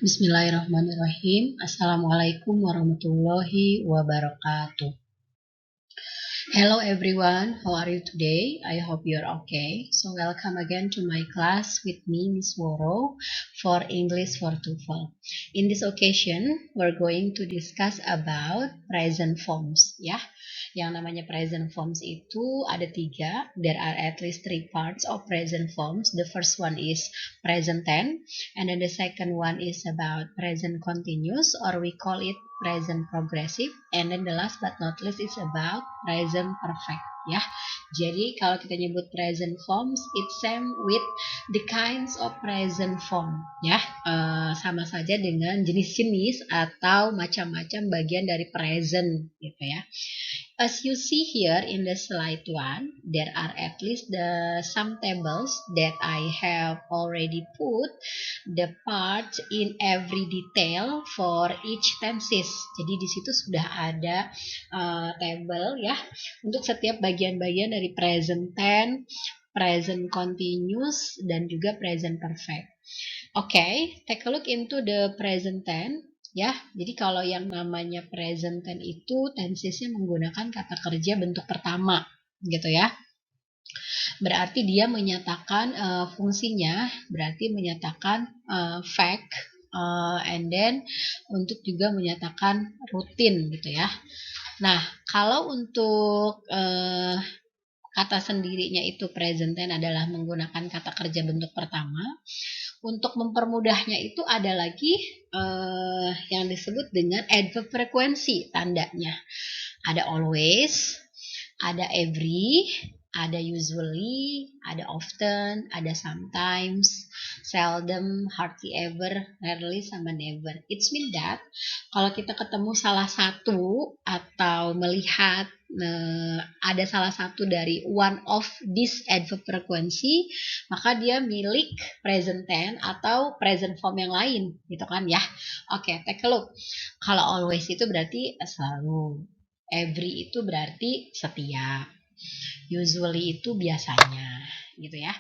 Bismillahirrahmanirrahim. Assalamualaikum warahmatullahi wabarakatuh. Hello everyone, how are you today? I hope you're okay. So welcome again to my class with me, Miss Woro, for English for TOEFL. In this occasion, we're going to discuss about present forms, ya. Yang namanya present forms itu ada 3. There are at least 3 parts of present forms. The first one is present tense, and then the second one is about present continuous, or we call it present progressive, and then the last but not least is about present perfect, ya. Jadi kalau kita nyebut present forms, it's same with the kinds of present form, ya. Sama saja dengan jenis-jenis atau macam-macam bagian dari present, gitu ya. As you see here in the slide 1, there are at least some tables that I have already put the parts in every detail for each tenses. Jadi di situ sudah ada table ya untuk setiap bagian-bagian dari present tense, present continuous, dan juga present perfect. Okay, take a look into the present tense. Ya, jadi kalau yang namanya present tense itu tensesnya menggunakan kata kerja bentuk pertama, gitu ya. Berarti dia menyatakan fungsinya, berarti menyatakan fact, and then untuk juga menyatakan rutin, gitu ya. Nah, kalau untuk kata sendirinya itu present tense adalah menggunakan kata kerja bentuk pertama. Untuk mempermudahnya itu ada lagi yang disebut dengan adverb frekuensi tandanya. Ada always, ada every, ada usually, ada often, ada sometimes, seldom, hardly ever, rarely, sama never. It means that kalau kita ketemu salah satu atau melihat ada salah satu dari one of this adverb frequency, maka dia milik present tense atau present form yang lain, gitu kan ya. Oke, take a look. Kalau always itu berarti selalu, every itu berarti setiap, usually itu biasanya, gitu ya.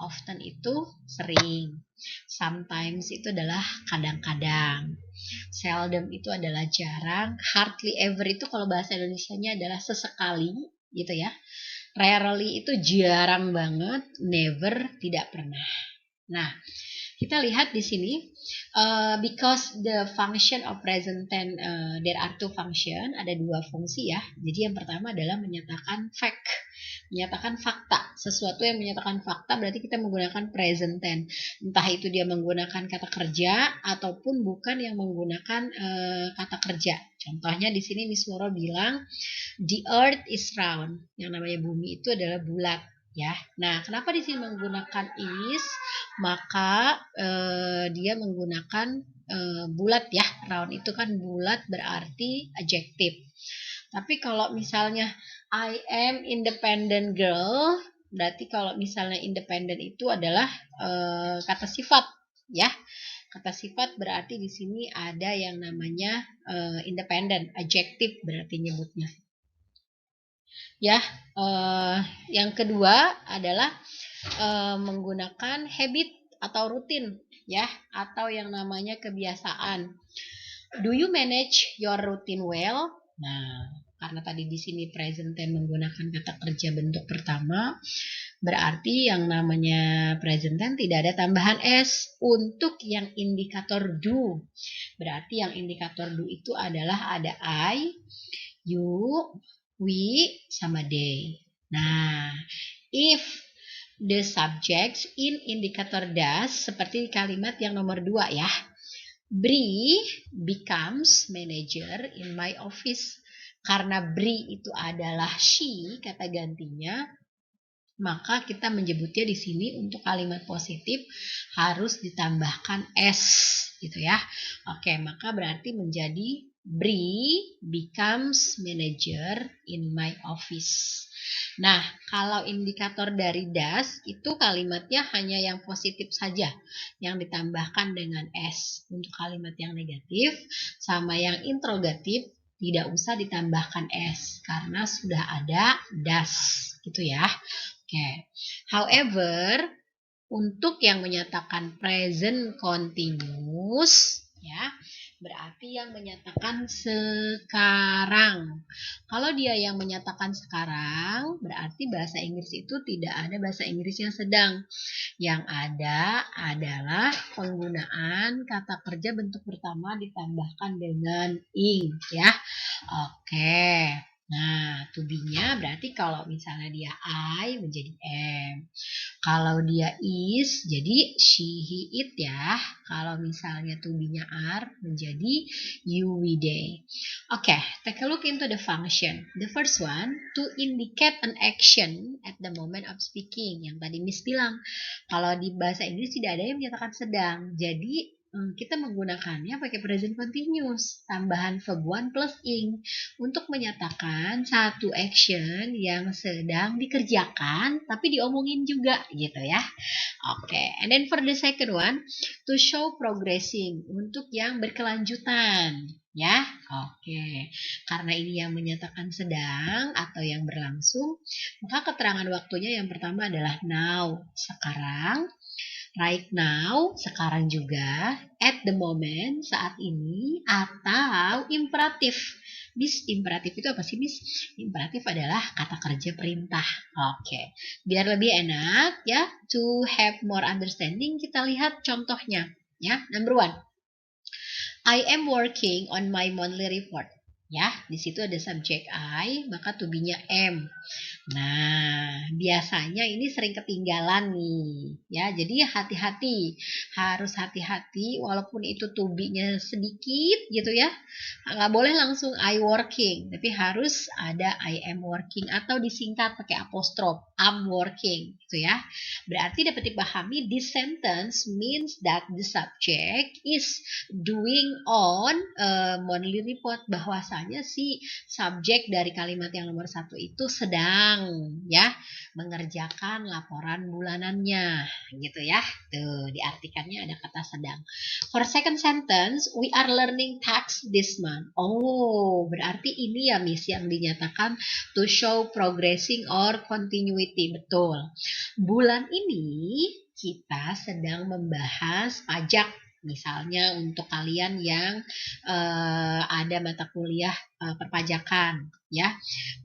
Often itu sering, sometimes itu adalah kadang-kadang, seldom itu adalah jarang, hardly ever itu kalau bahasa Indonesianya adalah sesekali, gitu ya. Rarely itu jarang banget, never tidak pernah. Nah, kita lihat di sini, because the function of present tense, there are 2 function, ada 2 fungsi ya. Jadi yang pertama adalah menyatakan fact, menyatakan fakta. Sesuatu yang menyatakan fakta berarti kita menggunakan present tense. Entah itu dia menggunakan kata kerja ataupun bukan yang menggunakan kata kerja. Contohnya di sini Miss Woro bilang the earth is round. Yang namanya bumi itu adalah bulat. Ya, nah kenapa di sini menggunakan is? Maka dia menggunakan bulat ya, round itu kan bulat berarti adjektif. Tapi kalau misalnya I am independent girl, berarti kalau misalnya independent itu adalah kata sifat ya. Kata sifat berarti di sini ada yang namanya independent, adjektif berarti nyebutnya. Ya, yang kedua adalah menggunakan habit atau rutin, ya, atau yang namanya kebiasaan. Do you manage your routine well? Nah, karena tadi di sini present tense menggunakan kata kerja bentuk pertama, berarti yang namanya present tense tidak ada tambahan s. Untuk yang indikator do, berarti yang indikator do itu adalah ada I, you, we, sama they. Nah, if the subjects in indikator does, seperti kalimat yang nomor 2 ya. Bri becomes manager in my office. Karena Bri itu adalah she, kata gantinya, maka kita menyebutnya di sini untuk kalimat positif harus ditambahkan s, gitu ya. Oke, maka berarti menjadi Bri becomes manager in my office. Nah, kalau indikator dari does itu kalimatnya hanya yang positif saja yang ditambahkan dengan s. Untuk kalimat yang negatif sama yang interrogatif tidak usah ditambahkan s karena sudah ada does, gitu ya. Oke. However, untuk yang menyatakan present continuous ya. Berarti yang menyatakan sekarang. Kalau dia yang menyatakan sekarang, berarti bahasa Inggris itu tidak ada bahasa Inggris yang sedang. Yang ada adalah penggunaan kata kerja bentuk pertama ditambahkan dengan ing, ya. Oke. Nah, to be-nya berarti kalau misalnya dia I menjadi am. Kalau dia is jadi she, he, it ya. Kalau misalnya to be-nya are menjadi you, we, they. Oke, take a look into the function. The first one, to indicate an action at the moment of speaking. Yang tadi Miss bilang, kalau di bahasa Inggris tidak ada yang menyatakan sedang. Jadi kita menggunakannya pakai present continuous, tambahan verb one plus ing untuk menyatakan satu action yang sedang dikerjakan tapi diomongin juga gitu ya. Oke, and then for the second one, to show progressing, untuk yang berkelanjutan ya. Oke, karena ini yang menyatakan sedang atau yang berlangsung, maka keterangan waktunya yang pertama adalah now, sekarang. Right now, sekarang juga, at the moment, saat ini, atau imperatif. Miss, imperatif itu apa sih, Miss? Imperatif adalah kata kerja perintah. Oke. Biar lebih enak ya, to have more understanding, kita lihat contohnya. Ya, number one. I am working on my monthly report. Ya, di situ ada subjek I, maka to be-nya am. Nah, biasanya ini sering ketinggalan nih, ya. Jadi hati-hati, harus hati-hati walaupun itu to be-nya sedikit gitu ya. Nggak boleh langsung I working, tapi harus ada I am working atau disingkat pakai apostrof, I'm working gitu ya. Berarti dapat dipahami this sentence means that the subject is doing on monthly report, bahwasanya si subjek dari kalimat yang nomor satu itu sedang ya mengerjakan laporan bulanannya gitu ya. Tuh diartikannya ada kata sedang. For second sentence, we are learning tax this month. Oh, berarti ini ya Miss yang dinyatakan to show progressing or continuity. Betul. Bulan ini kita sedang membahas pajak. Misalnya untuk kalian yang ada mata kuliah perpajakan, ya.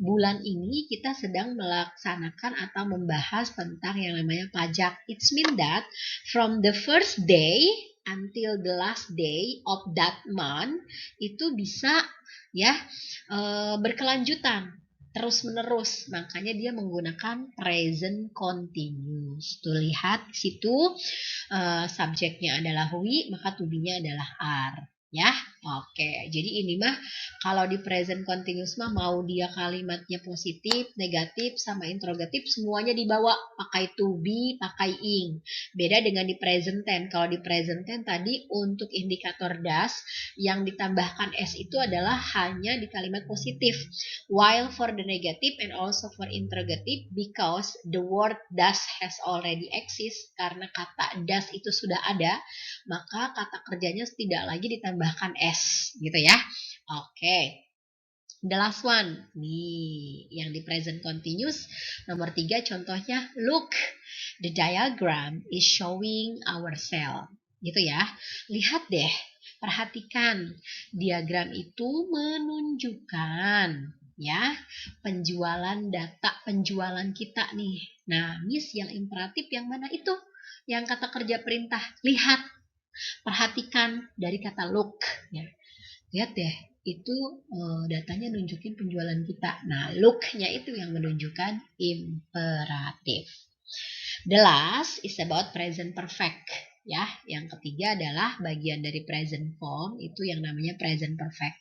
Bulan ini kita sedang melaksanakan atau membahas tentang yang namanya pajak. It's mean that from the first day until the last day of that month itu bisa ya berkelanjutan terus menerus, makanya dia menggunakan present continuous. Tuh lihat situ subjeknya adalah we, maka to be-nya adalah are. Ya, oke. Jadi ini mah kalau di present continuous mah mau dia kalimatnya positif, negatif, sama interrogatif semuanya dibawa pakai to be, pakai ing. Beda dengan di present tense. Kalau di present tense tadi untuk indikator das yang ditambahkan s itu adalah hanya di kalimat positif. While for the negative and also for interrogative, because the word does has already exist, karena kata does itu sudah ada, maka kata kerjanya tidak lagi ditambahkan s gitu ya. Oke. The last one, nih yang di present continuous nomor 3 contohnya, look, the diagram is showing our cell, gitu ya. Lihat deh, perhatikan, diagram itu menunjukkan ya penjualan, data penjualan kita nih. Nah, Miss yang imperatif yang mana itu? Yang kata kerja perintah, lihat, perhatikan dari kata look ya. Lihat deh, itu datanya nunjukin penjualan kita. Nah, look-nya itu yang menunjukkan imperatif. The last is about present perfect. Ya, yang ketiga adalah bagian dari present form, itu yang namanya present perfect.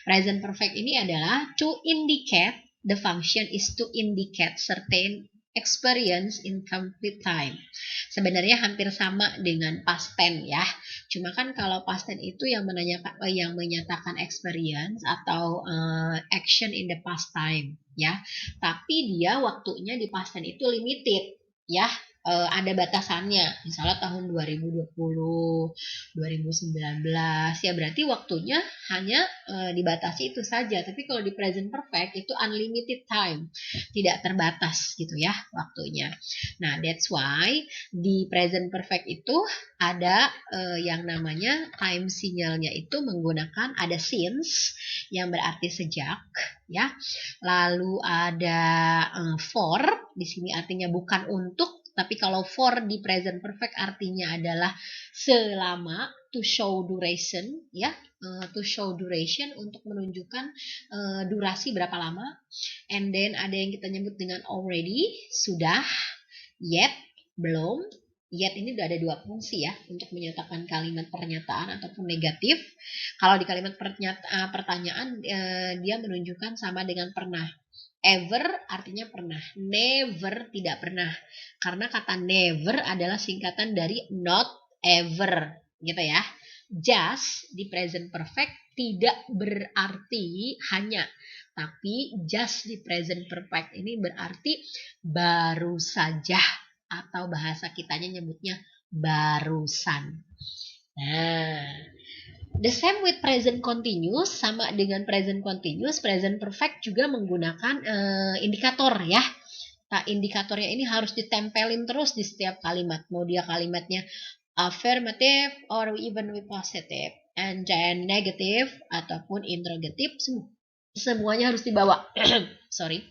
Present perfect ini adalah to indicate, the function is to indicate certain experience in complete time. Sebenarnya hampir sama dengan past tense ya. Cuma kan kalau past tense itu yang menyatakan experience atau action in the past time ya. Tapi dia waktunya di past tense itu limited ya. ada batasannya, misalnya tahun 2020, 2019, ya berarti waktunya hanya dibatasi itu saja. Tapi kalau di present perfect itu unlimited time, tidak terbatas gitu ya waktunya. Nah, that's why di present perfect itu ada yang namanya time sinyalnya itu menggunakan ada since yang berarti sejak ya. Lalu ada for, di sini artinya bukan untuk, tapi kalau for di present perfect artinya adalah selama, to show duration ya, to show duration untuk menunjukkan durasi berapa lama. And then ada yang kita nyebut dengan already, sudah, yet, belum. Yet ini udah ada dua fungsi ya untuk menyatakan kalimat pernyataan ataupun negatif. Kalau di kalimat pertanyaan dia menunjukkan sama dengan pernah. Ever artinya pernah, never tidak pernah. Karena kata never adalah singkatan dari not ever, gitu ya. Just di present perfect tidak berarti hanya, tapi just di present perfect ini berarti baru saja, atau bahasa kitanya nyebutnya barusan. Nah, the same with present continuous, sama dengan present continuous, present perfect juga menggunakan indikator ya. Nah, indikatornya ini harus ditempelin terus di setiap kalimat. Mau dia kalimatnya affirmative or even with positive, and then negative ataupun interrogative, semuanya harus dibawa. Sorry.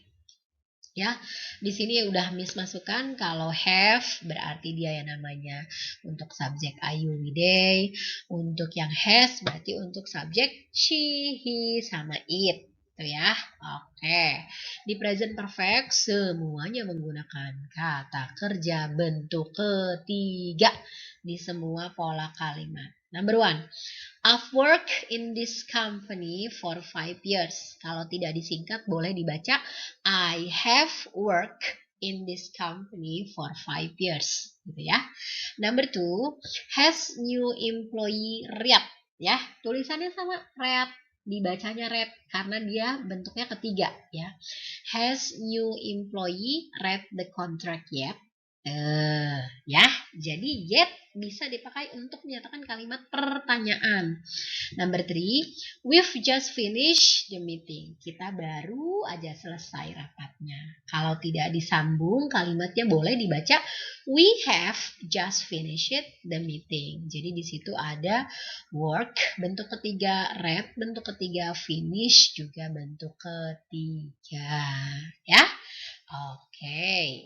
Ya, di sini udah Miss masukkan kalau have berarti dia yang namanya untuk subjek I, you, we, they. Untuk yang has berarti untuk subjek she, he, sama it. Tuh ya. Oke. Di present perfect semuanya menggunakan kata kerja bentuk ketiga di semua pola kalimat. Number one, I've worked in this company for 5 years. Kalau tidak disingkat boleh dibaca I have worked in this company for 5 years. Gitu ya. Number two, has new employee read. Ya, tulisannya sama read, dibacanya read karena dia bentuknya ketiga ya. Has new employee read the contract yet? Ya, jadi yet bisa dipakai untuk menyatakan kalimat pertanyaan. Number three, we've just finished the meeting. Kita baru aja selesai rapatnya. Kalau tidak disambung kalimatnya boleh dibaca we have just finished the meeting. Jadi di situ ada work bentuk ketiga, read bentuk ketiga, finish juga bentuk ketiga. Ya, oke.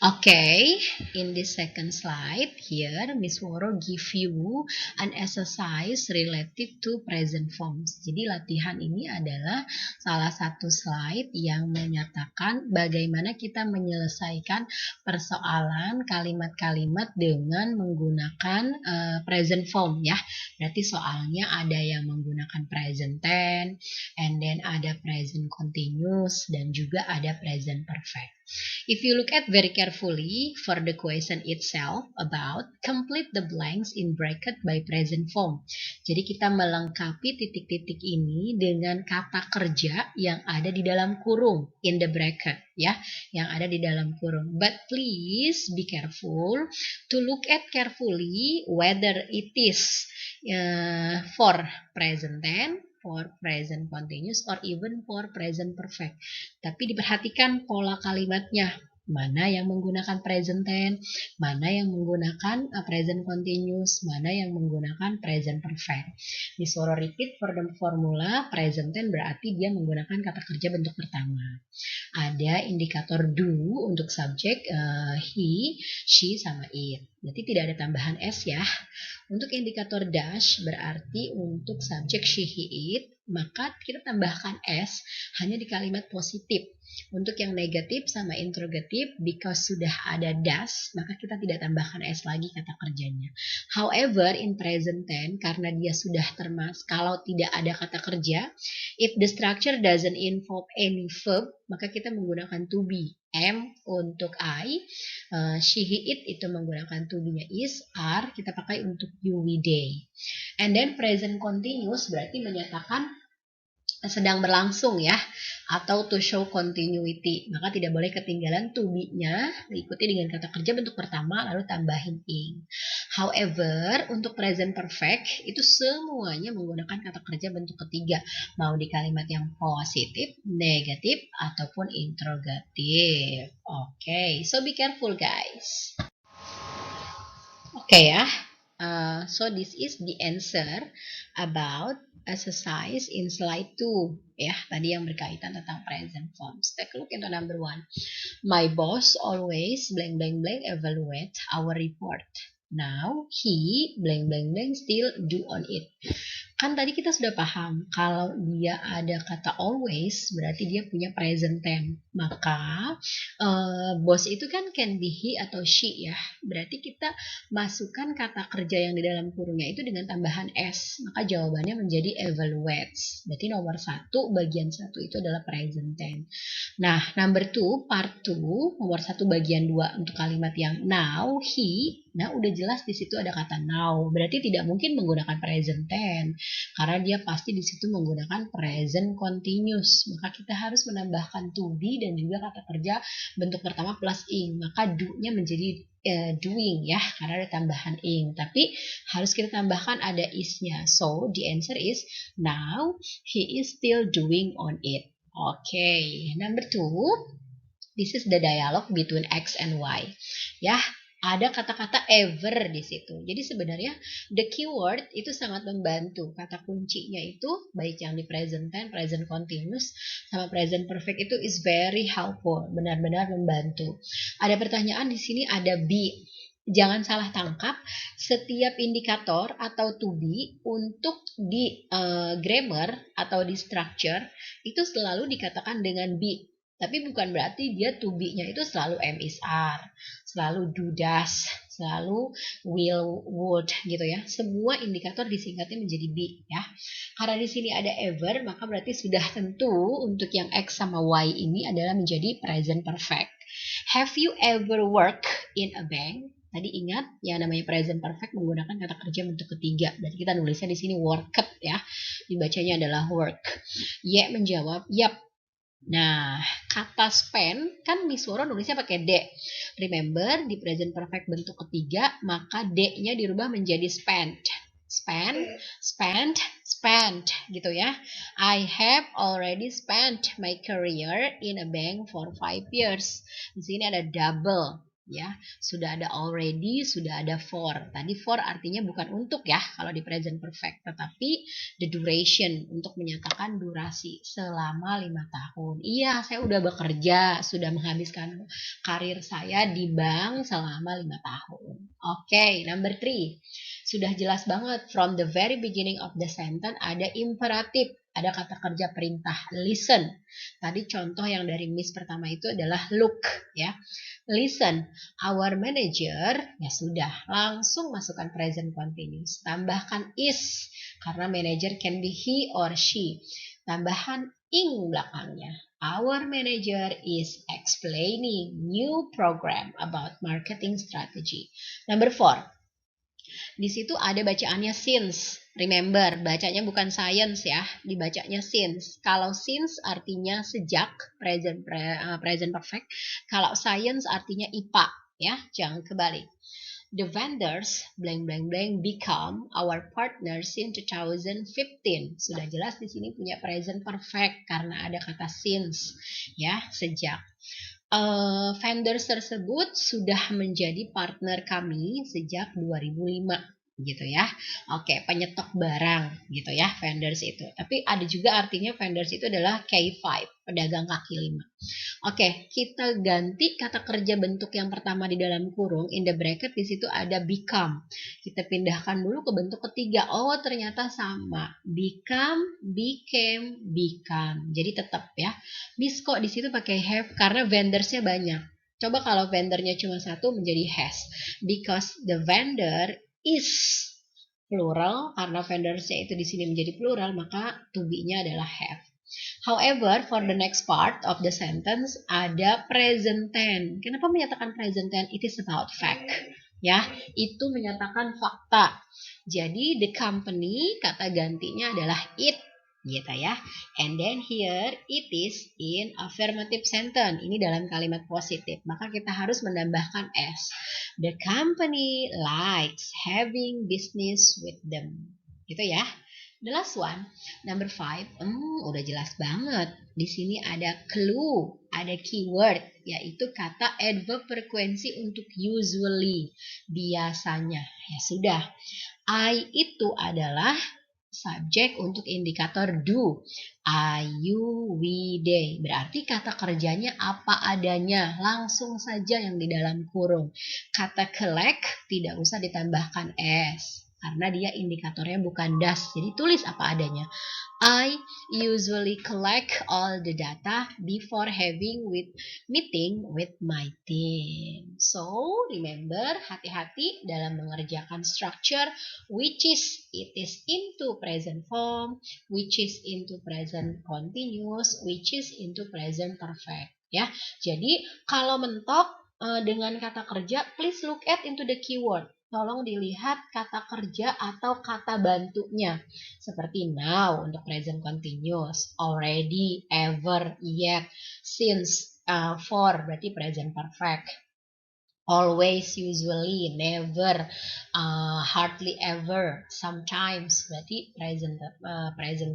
Okay, in this second slide here, Miss Woro give you an exercise related to present forms. Jadi latihan ini adalah salah satu slide yang menyatakan bagaimana kita menyelesaikan persoalan kalimat-kalimat dengan menggunakan present form ya. Berarti soalnya ada yang menggunakan present tense, and then ada present continuous, dan juga ada present perfect. If you look at very carefully for the question itself about complete the blanks in bracket by present form. Jadi kita melengkapi titik-titik ini dengan kata kerja yang ada di dalam kurung in the bracket ya, yang ada di dalam kurung. But please be careful to look at carefully whether it is for present tense, for present continuous, or even for present perfect. Tapi diperhatikan pola kalimatnya. Mana yang menggunakan present tense, mana yang menggunakan present continuous, mana yang menggunakan present perfect. Disuruh repeat for the formula present tense berarti dia menggunakan kata kerja bentuk pertama. Ada indikator do untuk subjek he, she, sama it. Berarti tidak ada tambahan s ya. Untuk indikator dash berarti untuk subjek she, he, it, maka kita tambahkan s hanya di kalimat positif. Untuk yang negatif sama interrogatif, because sudah ada dash, maka kita tidak tambahkan s lagi kata kerjanya. However, in present tense, karena dia sudah termasuk, kalau tidak ada kata kerja, if the structure doesn't involve any verb, maka kita menggunakan to be. Am untuk I, she, he, it itu menggunakan to be-nya is, are kita pakai untuk you, we, they. And then present continuous berarti menyatakan sedang berlangsung ya, atau to show continuity. Maka tidak boleh ketinggalan to be-nya, diikuti dengan kata kerja bentuk pertama lalu tambahin ing. However, untuk present perfect itu semuanya menggunakan kata kerja bentuk ketiga, mau di kalimat yang positif, negatif, ataupun interrogatif. Oke, so be careful guys. Oke ya. So this is the answer about exercise in slide 2 ya, tadi yang berkaitan tentang present forms. Take a look into number 1. My boss always blank blank blank evaluate our report. Now he blank blank blank still do on it. Kan tadi kita sudah paham kalau dia ada kata always berarti dia punya present tense. Maka boss itu kan can be he atau she ya. Berarti kita masukkan kata kerja yang di dalam kurungnya itu dengan tambahan s. Maka jawabannya menjadi evaluates. Berarti nomor 1 bagian 1 itu adalah present tense. Nah, number 2 part 2 nomor 1 bagian 2 untuk kalimat yang now he. Nah, udah jelas di situ ada kata now. Berarti tidak mungkin menggunakan present tense. Karena dia pasti di situ menggunakan present continuous. Maka kita harus menambahkan to be dan juga kata kerja bentuk pertama plus ing. Maka do-nya menjadi doing ya, karena ada tambahan ing. Tapi harus kita tambahkan ada is-nya. So, the answer is now he is still doing on it. Okay, number 2. This is the dialogue between X and Y. Ya, ada kata-kata ever di situ. Jadi sebenarnya the keyword itu sangat membantu. Kata kuncinya itu baik yang di present tense, present continuous, sama present perfect itu is very helpful. Benar-benar membantu. Ada pertanyaan di sini ada be. Jangan salah tangkap, setiap indikator atau to be untuk di grammar atau di structure itu selalu dikatakan dengan be. Tapi bukan berarti dia to be-nya itu selalu am is are, selalu do does, selalu will would gitu ya. Semua indikator disingkatnya menjadi be ya. Karena di sini ada ever, maka berarti sudah tentu untuk yang X sama Y ini adalah menjadi present perfect. Have you ever worked in a bank? Tadi ingat yang namanya present perfect menggunakan kata kerja bentuk ketiga. Berarti kita nulisnya di sini worked ya. Dibacanya adalah work. Y menjawab, yap. Nah, kata spend kan Miss Woro nulisnya pakai D. Remember, di present perfect bentuk ketiga, maka D-nya dirubah menjadi spent. Spend, gitu ya. I have already spent my career in a bank for 5 years. Di sini ada double. Ya, sudah ada already, sudah ada for. Tadi for artinya bukan untuk ya kalau di present perfect, tetapi the duration untuk menyatakan durasi selama 5 tahun. Iya, saya udah bekerja, sudah menghabiskan karir saya di bank selama 5 tahun. Oke, number 3. Sudah jelas banget from the very beginning of the sentence ada imperatif. Ada kata kerja perintah listen. Tadi contoh yang dari Miss pertama itu adalah look ya. Listen, our manager, ya sudah, langsung masukkan present continuous. Tambahkan is, karena manager can be he or she. Tambahan ing belakangnya. Our manager is explaining new program about marketing strategy. Number 4. Di situ ada bacaannya since. Remember, bacanya bukan science ya, dibacanya since. Kalau since artinya sejak, present perfect. Kalau science artinya IPA ya, jangan kebalik. The vendors blank blank blank become our partners in 2015. Sudah jelas di sini punya present perfect karena ada kata since ya, sejak. Vendors tersebut sudah menjadi partner kami sejak 2005 gitu ya. Oke, penyetok barang gitu ya, vendors itu. Tapi ada juga artinya vendors itu adalah K5, pedagang kaki lima. Oke, kita ganti kata kerja bentuk yang pertama di dalam kurung, in the bracket di situ ada become. Kita pindahkan dulu ke bentuk ketiga. Oh, ternyata sama. Become, became, become. Jadi tetap ya. Miss kok di situ pakai have karena vendorsnya banyak. Coba kalau vendornya cuma satu menjadi has. Because the vendor is plural, karena vendorsnya itu di sini menjadi plural, maka to be-nya adalah have. However, for the next part of the sentence ada present tense. Kenapa menyatakan present tense? It is about fact. Ya, itu menyatakan fakta. Jadi the company kata gantinya adalah it gitu ya. And then here it is in affirmative sentence. Ini dalam kalimat positif. Maka kita harus menambahkan s. The company likes having business with them. Gitu ya. The last one, number 5, udah jelas banget. Di sini ada clue, ada keyword, yaitu kata adverb frekuensi untuk usually, biasanya. Ya sudah, I itu adalah subjek untuk indikator do. I, you, we, they. Berarti kata kerjanya apa adanya, langsung saja yang di dalam kurung. Kata collect tidak usah ditambahkan s, karena dia indikatornya bukan does. Jadi tulis apa adanya. I usually collect all the data before having meeting with my team. So, remember, hati-hati dalam mengerjakan structure which is it is into present form, which is into present continuous, which is into present perfect. Ya, jadi kalau mentok dengan kata kerja, please look at into the keyword. Tolong dilihat kata kerja atau kata bantunya. Seperti now untuk present continuous, already, ever, yet, since, for berarti present perfect. Always, usually, never, hardly ever, sometimes berarti present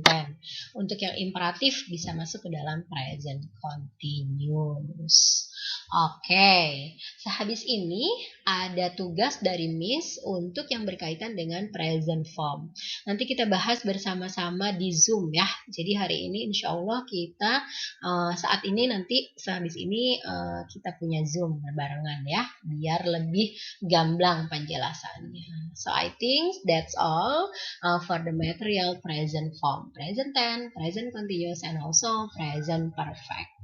tense. Untuk yang imperatif bisa masuk ke dalam present continuous. Oke, sehabis ini ada tugas dari Miss untuk yang berkaitan dengan present form. Nanti kita bahas bersama-sama di Zoom ya. Jadi hari ini insya Allah kita saat ini nanti sehabis ini kita punya Zoom berbarengan ya, biar lebih gamblang penjelasannya. So I think that's all for the material present form, present tense, present continuous, and also present perfect.